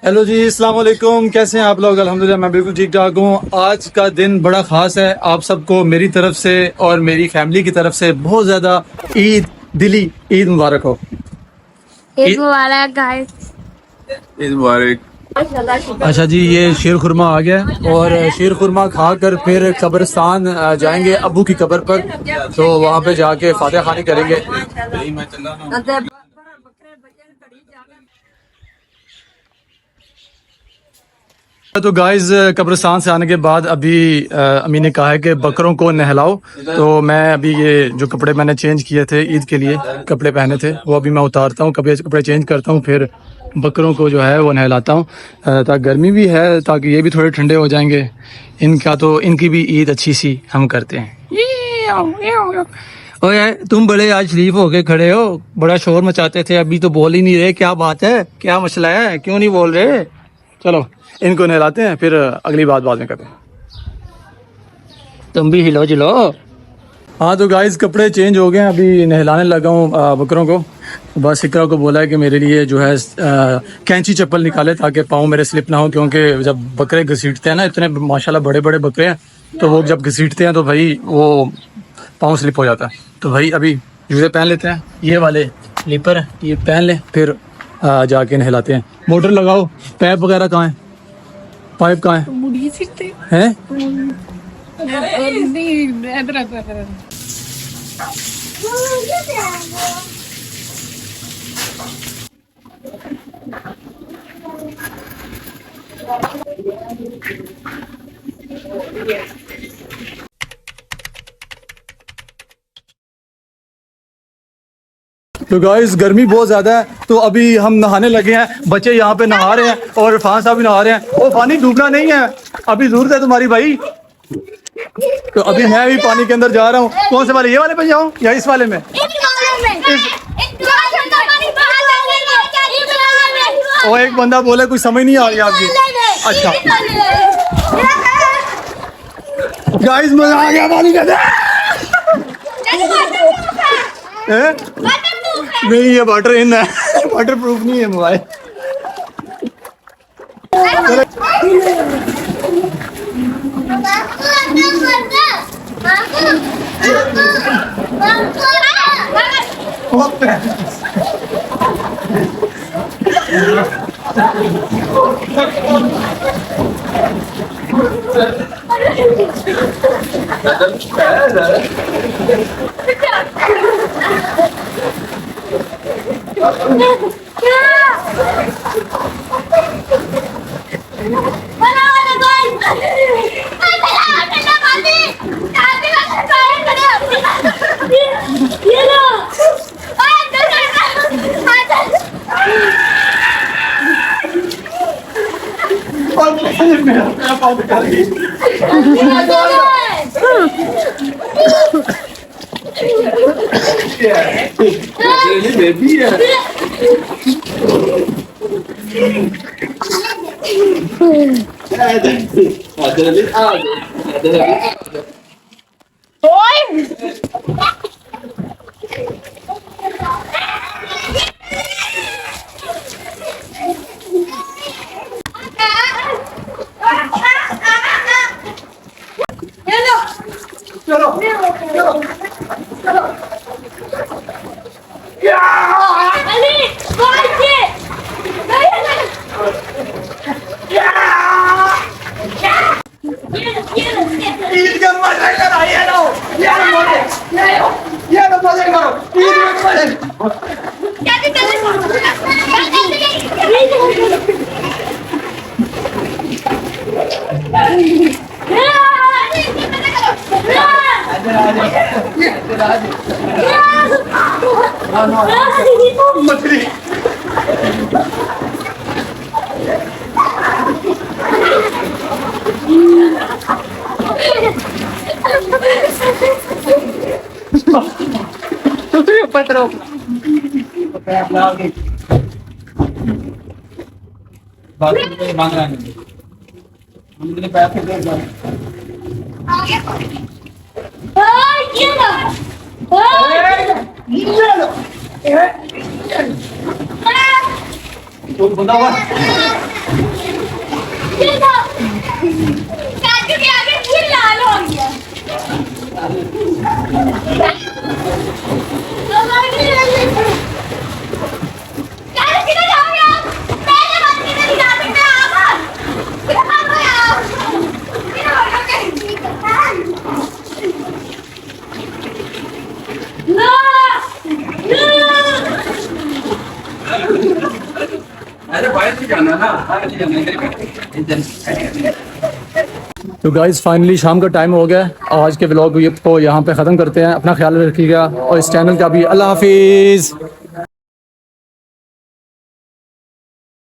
Hello जी, अस्सलाम वालेकुम। कैसे हैं आप लोग? अल्हम्दुलिल्लाह मैं बिल्कुल ठीक ठाक हूँ। आज का दिन बड़ा ख़ास है। आप सबको मेरी तरफ से और मेरी फैमिली की तरफ से बहुत ज़्यादा दिली ईद मुबारक हो। ईद मुबारक गाइस। ईद मुबारक। अच्छा जी, ये शीर खुरमा आ गया और शीर खुरमा खाकर फिर कब्रिस्तान जाएंगे अब्बू की कब्र पर, तो वहाँ पे जाके फातिहा खानी करेंगे। तो गाइस, कब्रिस्तान से आने के बाद अभी अम्मी ने कहा है कि बकरों को नहलाओ, तो मैं अभी ये जो कपड़े मैंने चेंज किए थे ईद के लिए, कपड़े पहने थे, वो अभी मैं उतारता हूँ, कपड़े चेंज करता हूँ, फिर बकरों को जो है वो नहलाता हूँ, ताकि गर्मी भी है, ताकि ये भी थोड़े ठंडे हो जाएंगे। इनकी भी ईद अच्छी सी हम करते हैं। ओ यार, तुम बड़े आज शरीफ होके खड़े हो, बड़ा शोर मचाते थे, अभी तो बोल ही नहीं रहे। क्या बात है, क्या मसला है, क्यों नहीं बोल रहे? चलो इनको नहलाते हैं, फिर अगली बात बाद में करते हैं। तुम भी हिलो जिलो। हाँ तो गाइस, कपड़े चेंज हो गए हैं, अभी नहलाने लगा हूँ बकरों को। बस इकरा को बोला है कि मेरे लिए जो है कैंची चप्पल निकाले, ताकि पाँव मेरे स्लिप ना हो, क्योंकि जब बकरे घसीटते हैं ना, इतने माशाल्लाह बड़े बड़े बकरे हैं, तो वो जब घसीटते हैं तो भाई वो पाँव स्लिप हो जाता है। तो भाई अभी जूते पहन लेते हैं, ये वाले स्लीपर ये पहन लें, फिर जाके नहलाते हैं। मोटर लगाओ। पैप वगैरह कहाँ है? पाइप कहाँ है? हैं? तो गाइस, गर्मी बहुत ज़्यादा है, तो अभी हम नहाने लगे हैं। बच्चे यहाँ पे नहा रहे हैं और फान साहब भी नहा रहे हैं। वो पानी डूबना नहीं है, अभी जरूरत है तुम्हारी भाई। तो अभी मैं भी पानी के अंदर जा रहा हूँ। कौन से वाले? ये वाले पे जाऊँ या इस वाले में? वो एक बंदा बोले कुछ समझ नहीं आ रही आपकी। अच्छा गाइस, मजा आ गया पानी का। नहीं, ये वाटर इन है, वाटर प्रूफ नहीं है मोबाइल। बेबी है। मछली पत्रों मांग रहा है, मुझे पैसे दे दो। तो बंदा हुआ तो गाइज़ फाइनली शाम का टाइम हो गया। आज के व्लॉग को यहाँ पे ख़त्म करते हैं। अपना ख्याल रखिएगा और इस चैनल का भी। अल्लाह हाफिज़।